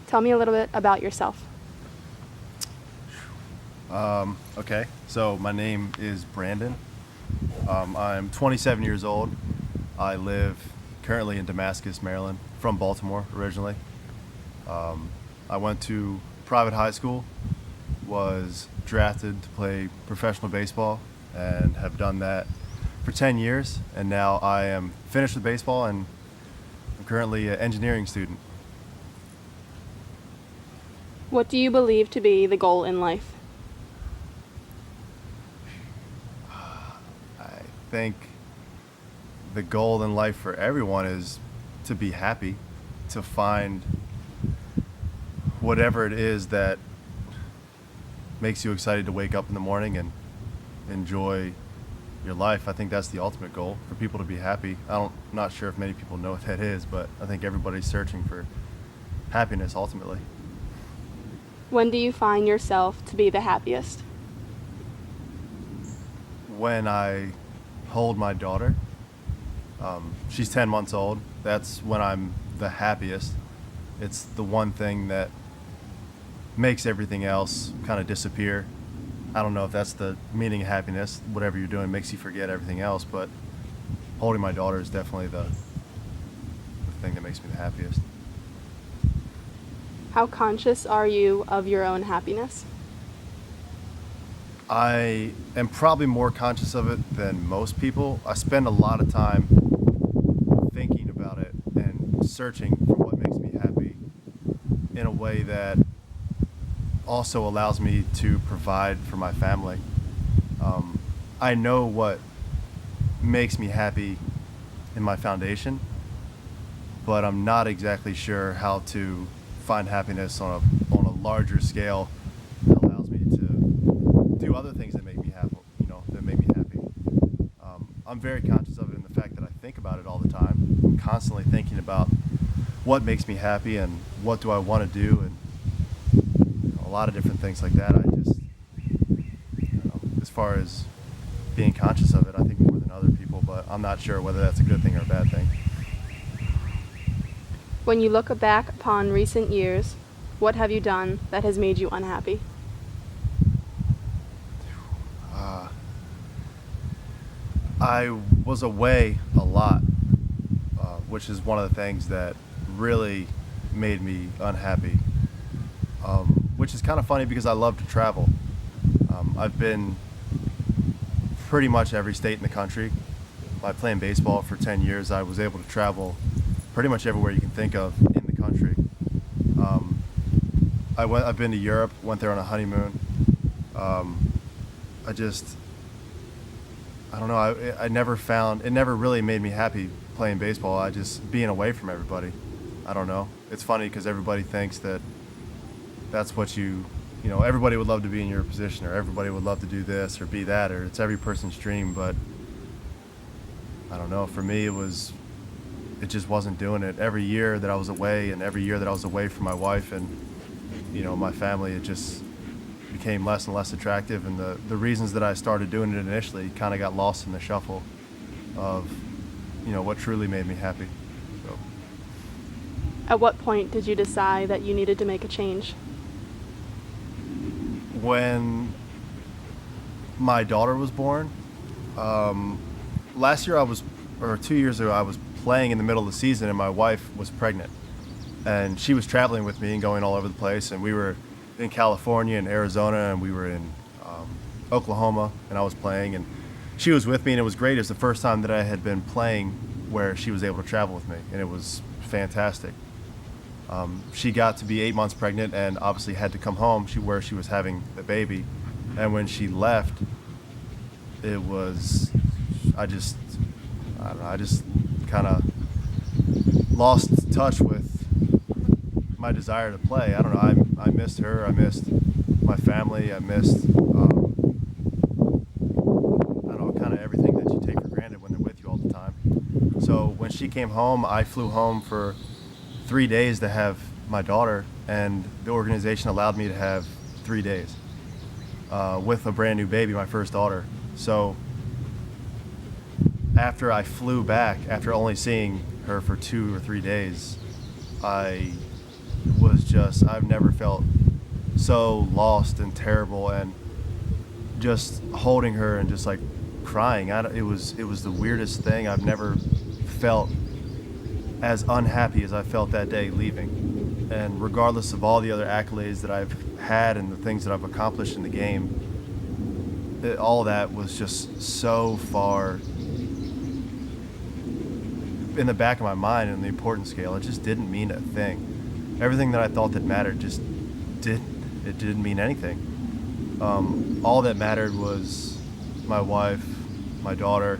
Tell me a little bit about yourself. Okay, so my name is Brandon. I'm 27 years old. I live currently in Damascus, Maryland, from Baltimore originally. I went to private high school, was drafted to play professional baseball, and have done that for 10 years. And now I am finished with baseball and I'm currently an engineering student. What do you believe to be the goal in life? I think the goal in life for everyone is to be happy, to find whatever it is that makes you excited to wake up in the morning and enjoy your life. I think that's the ultimate goal, for people to be happy. I'm not sure if many people know what that is, but I think everybody's searching for happiness ultimately. When do you find yourself to be the happiest? When I hold my daughter, she's 10 months old, that's when I'm the happiest. It's the one thing that makes everything else kind of disappear. I don't know if that's the meaning of happiness. Whatever you're doing makes you forget everything else, but holding my daughter is definitely the thing that makes me the happiest. How conscious are you of your own happiness? I am probably more conscious of it than most people. I spend a lot of time thinking about it and searching for what makes me happy in a way that also allows me to provide for my family. I know what makes me happy in my foundation, but I'm not exactly sure how to find happiness on a larger scale that allows me to do other things that make me happy. That make me happy. I'm very conscious of it in the fact that I think about it all the time. I'm constantly thinking about what makes me happy and what do I want to do, and a lot of different things like that. As far as being conscious of it, I think more than other people, but I'm not sure whether that's a good thing or a bad thing. When you look back upon recent years, what have you done that has made you unhappy? I was away a lot, which is one of the things that really made me unhappy, which is kind of funny because I love to travel. I've been pretty much every state in the country. By playing baseball for 10 years, I was able to travel pretty much everywhere you can think of in the country. I've been to Europe, went there on a honeymoon. I don't know, it never really made me happy playing baseball. Being away from everybody. I don't know. It's funny because everybody thinks that that's what everybody would love to be in your position, or everybody would love to do this or be that, or it's every person's dream, but I don't know. For me, it just wasn't doing it. Every year that I was away, and every year that I was away from my wife and my family, it just became less and less attractive, and the reasons that I started doing it initially kind of got lost in the shuffle of what truly made me happy. So At what point did you decide that you needed to make a change? when my daughter was born, last year 2 years ago, I was playing in the middle of the season, and my wife was pregnant, and she was traveling with me and going all over the place, and we were in California and Arizona, and we were in Oklahoma, and I was playing, and she was with me, and it was great. It was the first time that I had been playing where she was able to travel with me, and it was fantastic. She got to be 8 months pregnant and obviously had to come home where she was having the baby, and when she left, it was I don't know, I just kind of lost touch with my desire to play. I don't know, I missed her, I missed my family, I missed I don't know, kind of everything that you take for granted when they're with you all the time. So when she came home, I flew home for 3 days to have my daughter, and the organization allowed me to have 3 days with a brand new baby, my first daughter. So after I flew back, after only seeing her for 2 or 3 days, I was just, I've never felt so lost and terrible, and just holding her and just like crying. It was the weirdest thing. I've never felt as unhappy as I felt that day leaving. And regardless of all the other accolades that I've had and the things that I've accomplished in the game, all that was just so far in the back of my mind in the importance scale. It just didn't mean a thing. Everything that I thought that mattered just didn't mean anything. All that mattered was my wife, my daughter,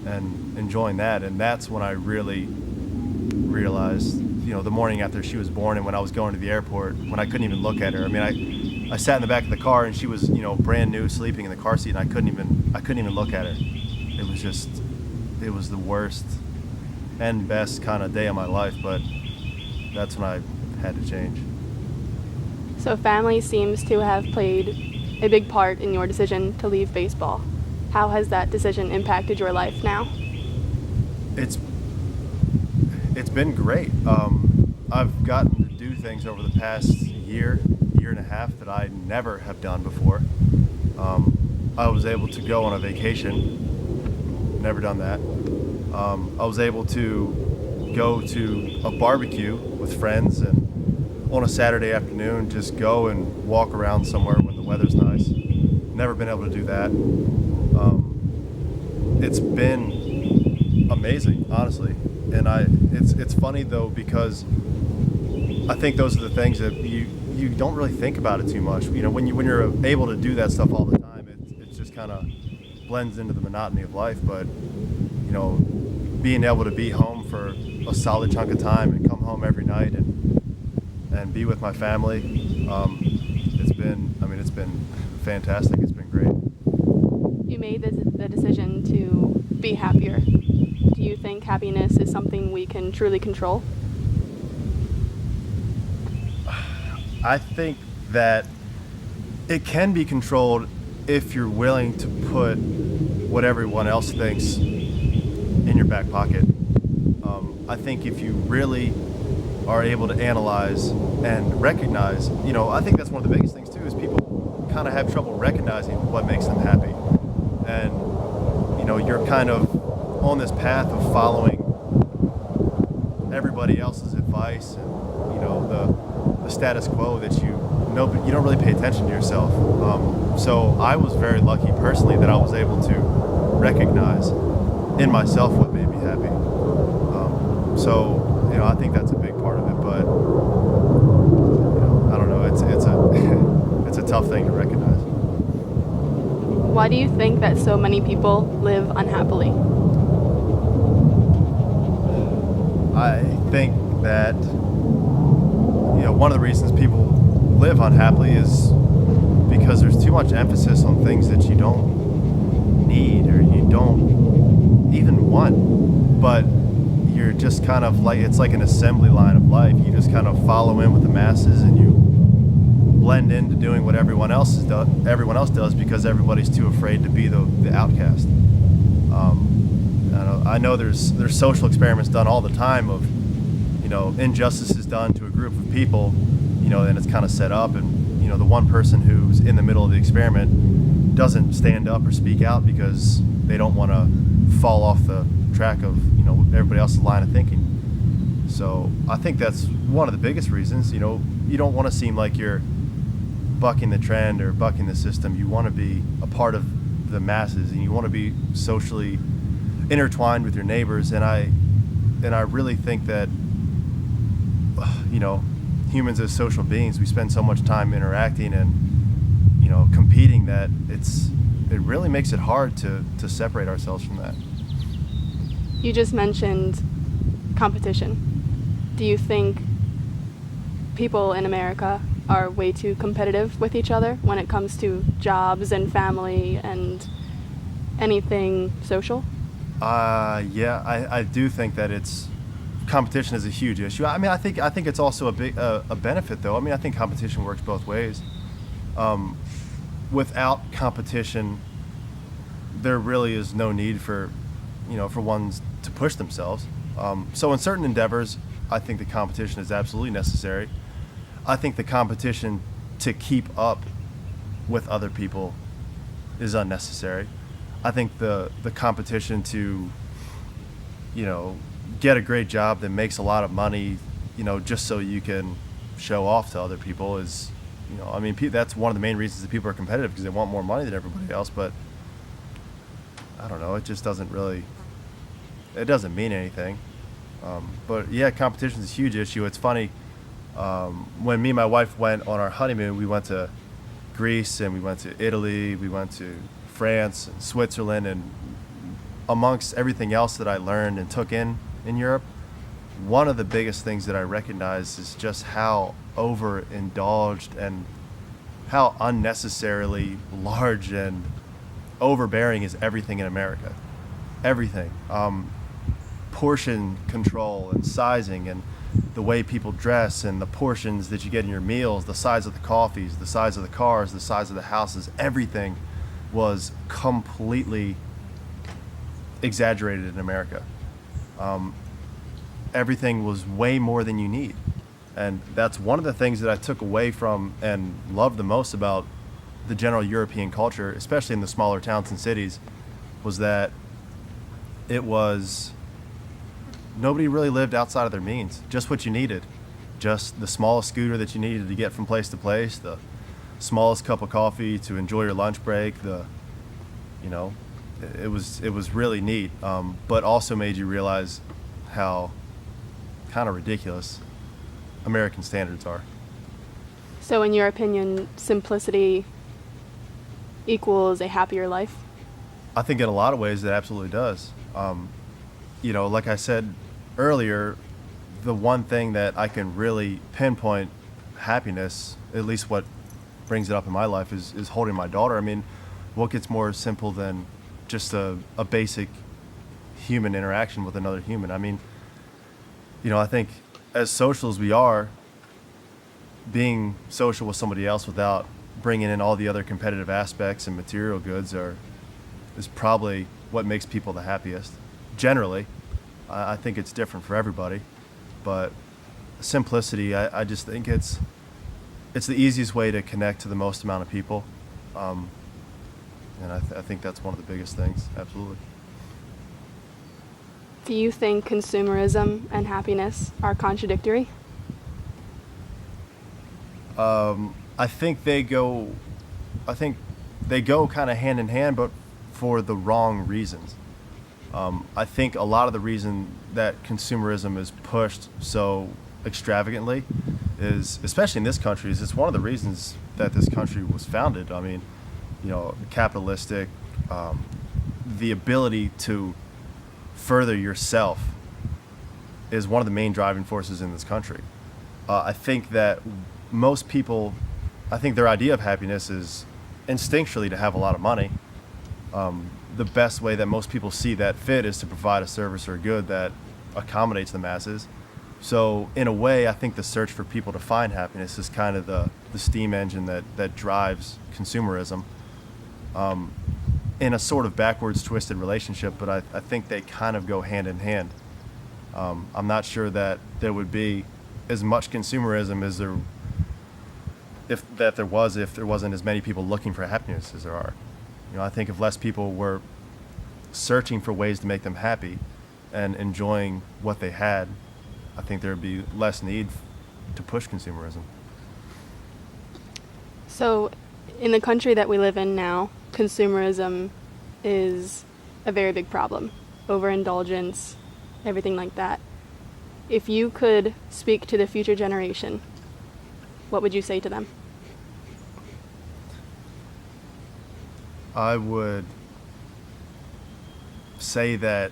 and enjoying that. And that's when I really realized, the morning after she was born and when I was going to the airport, when I couldn't even look at her. I mean, I sat in the back of the car and she was, brand new, sleeping in the car seat, and I couldn't even look at her. It was the worst and best kind of day of my life, but that's when I had to change. So family seems to have played a big part in your decision to leave baseball. How has that decision impacted your life now? It's been great. I've gotten to do things over the past year and a half that I never have done before. I was able to go on a vacation, never done that. I was able to go to a barbecue with friends, and on a Saturday afternoon just go and walk around somewhere when the weather's nice. Never been able to do that. It's been amazing, honestly. And it's funny though, because I think those are the things that you don't really think about it too much. When you're able to do that stuff all the time, it just kind of blends into the monotony of life. But being able to be home for a solid chunk of time and come home every night and be with my family, it's been fantastic. It's been great. You made the decision to be happier. Do you think happiness is something we can truly control? I think that it can be controlled if you're willing to put what everyone else thinks in your back pocket. I think if you really are able to analyze and recognize, I think that's one of the biggest things too, is people kind of have trouble recognizing what makes them happy. And, you're kind of on this path of following everybody else's advice and, the status quo that you don't really pay attention to yourself. So I was very lucky personally that I was able to recognize in myself what made me happy. So I think that's a big part of it, but I don't know. It's a tough thing to recognize. Why do you think that so many people live unhappily? I think that one of the reasons people live unhappily is because there's too much emphasis on things that you don't need or you don't even want, but you're just kind of like, it's like an assembly line of life. You just kind of follow in with the masses and you blend into doing what everyone else does because everybody's too afraid to be the outcast. I know there's social experiments done all the time of injustices done to a group of people, and it's kind of set up, and the one person who's in the middle of the experiment doesn't stand up or speak out because they don't want to fall off the track of everybody else's line of thinking. So I think that's one of the biggest reasons. You don't want to seem like you're bucking the trend or bucking the system. You want to be a part of the masses, and you want to be socially intertwined with your neighbors. And I really think that humans as social beings, we spend so much time interacting and competing that it really makes it hard to separate ourselves from that. You just mentioned competition. Do you think people in America are way too competitive with each other when it comes to jobs and family and anything social? Yeah, I do think that competition is a huge issue. I mean, I think it's also a benefit though. I mean, I think competition works both ways. Without competition, there really is no need for ones to push themselves. So in certain endeavors, I think the competition is absolutely necessary. I think the competition to keep up with other people is unnecessary. I think the competition to, get a great job that makes a lot of money, just so you can show off to other people is, that's one of the main reasons that people are competitive, because they want more money than everybody else. But I don't know, it just doesn't mean anything. But yeah, competition is a huge issue. It's funny, when me and my wife went on our honeymoon, we went to Greece and we went to Italy, we went to France and Switzerland, and amongst everything else that I learned and took in Europe, one of the biggest things that I recognized is just how overindulged and how unnecessarily large and overbearing is everything in America. Everything. Portion control and sizing and the way people dress and the portions that you get in your meals, the size of the coffees, the size of the cars, the size of the houses, everything was completely exaggerated in America. Everything was way more than you need. And that's one of the things that I took away from and loved the most about the general European culture, especially in the smaller towns and cities, was that nobody really lived outside of their means. Just what you needed. Just the smallest scooter that you needed to get from place to place, the smallest cup of coffee to enjoy your lunch break, it was really neat, but also made you realize how kind of ridiculous American standards are. So in your opinion, simplicity equals a happier life? I think in a lot of ways it absolutely does. Like I said earlier, the one thing that I can really pinpoint happiness, at least what brings it up in my life, is holding my daughter. I mean, what gets more simple than just a basic human interaction with another human? I mean, I think as social as we are, being social with somebody else without bringing in all the other competitive aspects and material goods is probably what makes people the happiest. Generally, I think it's different for everybody, but simplicity, I just think it's the easiest way to connect to the most amount of people, and I think that's one of the biggest things. Absolutely. Do you think consumerism and happiness are contradictory? I think they go kind of hand in hand, but for the wrong reasons. I think a lot of the reason that consumerism is pushed so extravagantly is, especially in this country, is it's one of the reasons that this country was founded. I mean, capitalistic, the ability to further yourself is one of the main driving forces in this country. I think that most people, their idea of happiness is instinctually to have a lot of money. The best way that most people see that fit is to provide a service or a good that accommodates the masses. So in a way, I think the search for people to find happiness is kind of the steam engine that drives consumerism, in a sort of backwards twisted relationship, but I think they kind of go hand in hand. I'm not sure that there would be as much consumerism as there wasn't as many people looking for happiness as there are. I think if less people were searching for ways to make them happy and enjoying what they had, I think there would be less need to push consumerism. So, in the country that we live in now, consumerism is a very big problem. Overindulgence, everything like that. If you could speak to the future generation, what would you say to them? I would say that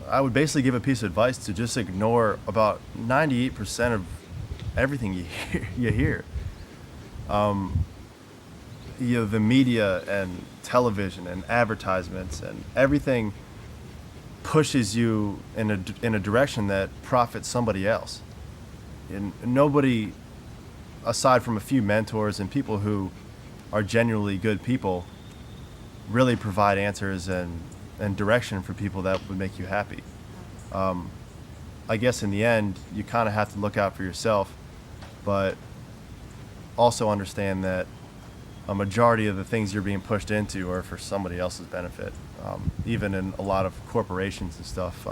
I would basically give a piece of advice to just ignore about 98% of everything you hear. The media and television and advertisements and everything pushes you in a direction that profits somebody else. And nobody, aside from a few mentors and people who are genuinely good people, really provide answers and direction for people that would make you happy. I guess in the end, you kind of have to look out for yourself, but also understand that a majority of the things you're being pushed into are for somebody else's benefit. Even in a lot of corporations and stuff,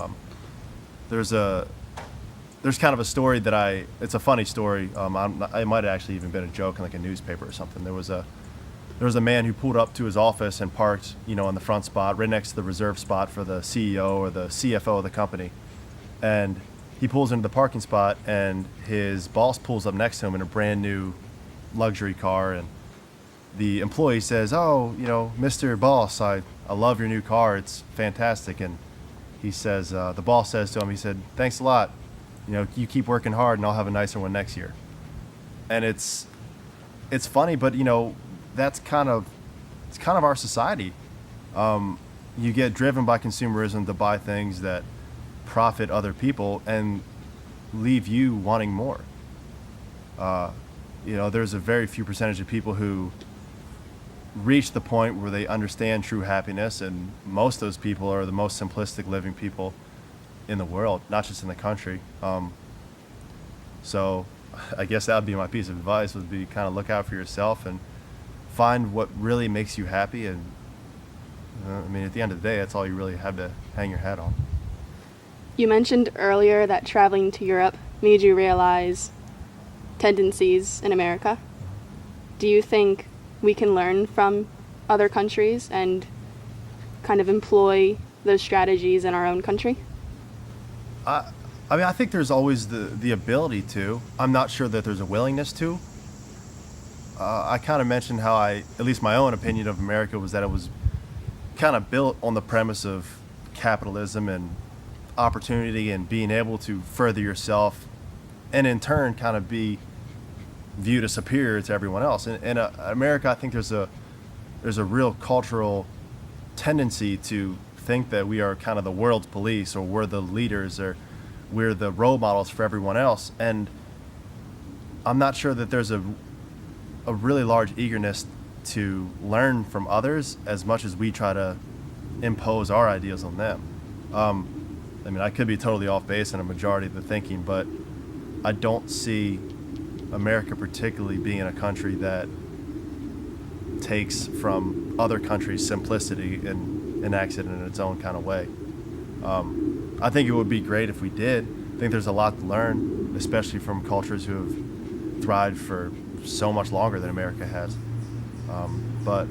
there's kind of a story that it's a funny story. It might have actually even been a joke in like a newspaper or something. There was a man who pulled up to his office and parked, in the front spot, right next to the reserved spot for the CEO or the CFO of the company. And he pulls into the parking spot, and his boss pulls up next to him in a brand new luxury car. And the employee says, "Oh, Mr. Boss, I love your new car. It's fantastic." And he says, the boss says to him, he said, "Thanks a lot. You keep working hard, and I'll have a nicer one next year." And it's funny, but it's kind of our society. You get driven by consumerism to buy things that profit other people and leave you wanting more. There's a very few percentage of people who reach the point where they understand true happiness, and most of those people are the most simplistic living people in the world, not just in the country. So I guess that would be my piece of advice, would be kind of look out for yourself and find what really makes you happy. And at the end of the day, that's all you really have to hang your hat on. You mentioned earlier that traveling to Europe made you realize tendencies in America. Do you think we can learn from other countries and kind of employ those strategies in our own country? I think there's always the ability to. I'm not sure that there's a willingness to. I kind of mentioned how at least my own opinion of America was that it was kind of built on the premise of capitalism and opportunity and being able to further yourself and in turn kind of be viewed as superior to everyone else. In America, I think there's a real cultural tendency to think that we are kind of the world's police, or we're the leaders, or we're the role models for everyone else. And I'm not sure that there's a really large eagerness to learn from others as much as we try to impose our ideas on them. I could be totally off base in a majority of the thinking, but I don't see America particularly being a country that takes from other countries' simplicity and enacts it in its own kind of way. I think it would be great if we did. I think there's a lot to learn, especially from cultures who have thrived for so much longer than America has. But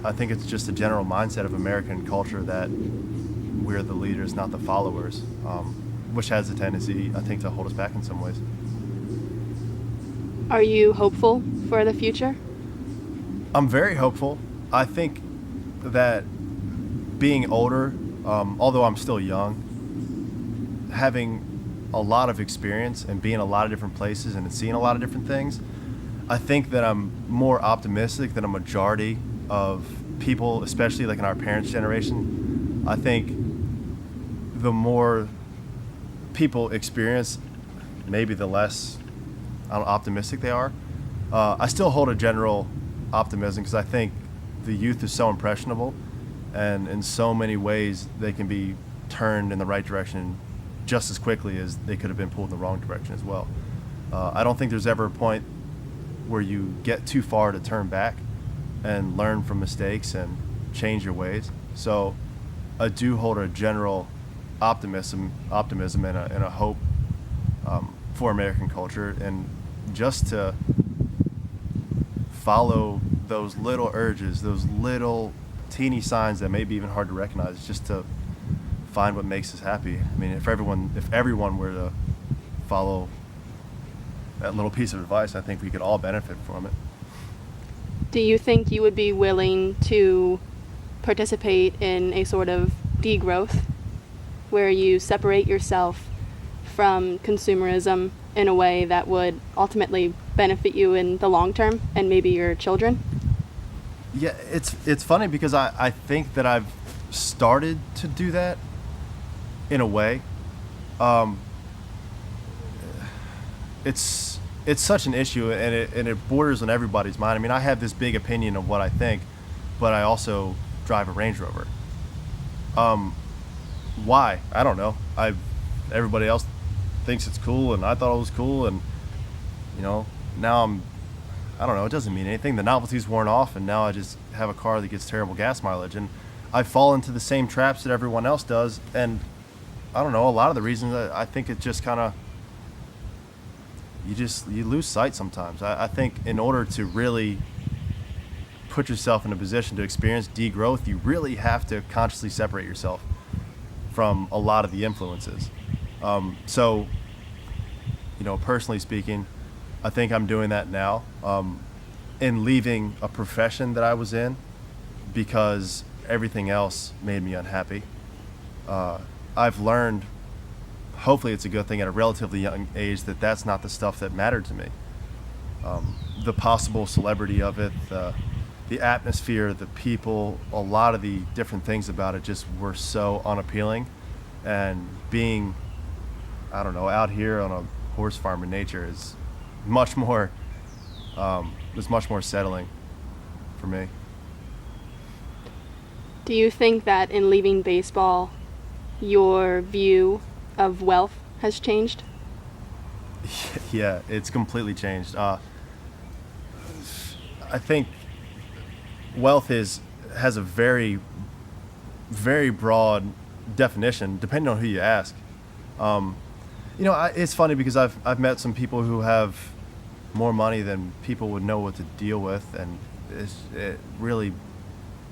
I think it's just a general mindset of American culture that we're the leaders, not the followers, which has a tendency, I think, to hold us back in some ways. Are you hopeful for the future? I'm very hopeful. I think that being older, although I'm still young, having a lot of experience and being in a lot of different places and seeing a lot of different things, I think that I'm more optimistic than a majority of people, especially like in our parents' generation. I think the more people experience, maybe the less optimistic they are. I still hold a general optimism because I think the youth is so impressionable, and in so many ways they can be turned in the right direction just as quickly as they could have been pulled in the wrong direction as well. I don't think there's ever a point where you get too far to turn back and learn from mistakes and change your ways. So I do hold a general optimism and a hope for American culture, and just to follow those little urges, those little teeny signs that may be even hard to recognize, just to find what makes us happy. If everyone were to follow that little piece of advice, I think we could all benefit from it. Do you think you would be willing to participate in a sort of degrowth where you separate yourself from consumerism in a way that would ultimately benefit you in the long term and maybe your children? Yeah, it's funny because I think that I've started to do that in a way. It's such an issue, and it borders on everybody's mind. I have this big opinion of what I think, but I also drive a Range Rover. Why? I don't know. Everybody else thinks it's cool, and I thought it was cool, and now I don't know, it doesn't mean anything. The novelty's worn off, and now I just have a car that gets terrible gas mileage, and I fall into the same traps that everyone else does. And I don't know, a lot of the reasons I think it just kind of, you lose sight sometimes. I think in order to really put yourself in a position to experience degrowth, you really have to consciously separate yourself from a lot of the influences. So, personally speaking, I think I'm doing that now, in leaving a profession that I was in because everything else made me unhappy. I've learned, hopefully it's a good thing at a relatively young age, that that's not the stuff that mattered to me. The possible celebrity of it, the atmosphere, the people, a lot of the different things about it just were so unappealing. And being, I don't know, out here on a horse farm in nature is much more settling for me. Do you think that in leaving baseball, your view of wealth has changed? Yeah, it's completely changed. I think wealth has a very, very broad definition, depending on who you ask. It's funny because I've met some people who have more money than people would know what to deal with, and it really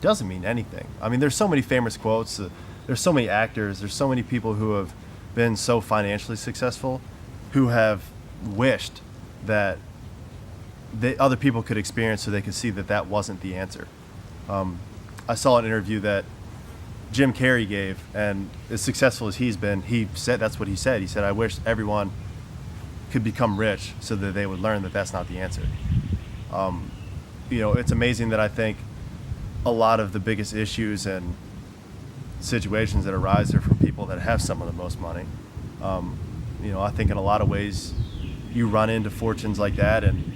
doesn't mean anything. I mean, there's so many famous quotes. There's so many actors. There's so many people who have been so financially successful, who have wished that other people could experience, so they could see that that wasn't the answer. I saw an interview that Jim Carrey gave, and as successful as he's been, he said, that's what he said. He said, I wish everyone could become rich so that they would learn that that's not the answer. It's amazing that I think a lot of the biggest issues and situations that arise are from people that have some of the most money. I think in a lot of ways you run into fortunes like that, and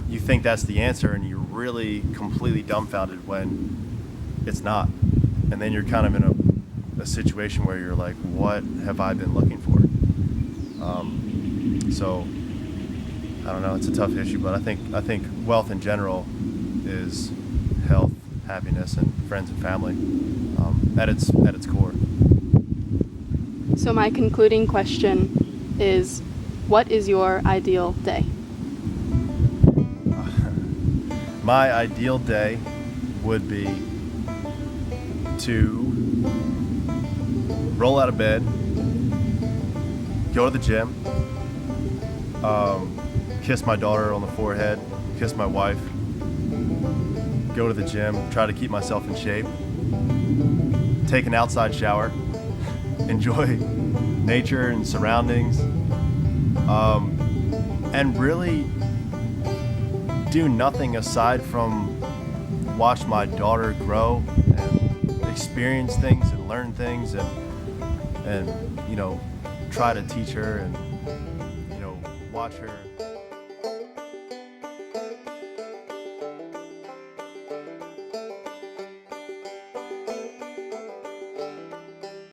you think that's the answer, and you're really completely dumbfounded when it's not. And then you're kind of in a situation where you're like, what have I been looking for? So I don't know, it's a tough issue, but I think wealth in general is health, happiness, and friends and family, at its core. So my concluding question is, what is your ideal day? My ideal day would be to roll out of bed, go to the gym, kiss my daughter on the forehead, kiss my wife, go to the gym, try to keep myself in shape, take an outside shower, enjoy nature and surroundings, and really do nothing aside from watch my daughter grow and experience things and learn things, and try to teach her, and watch her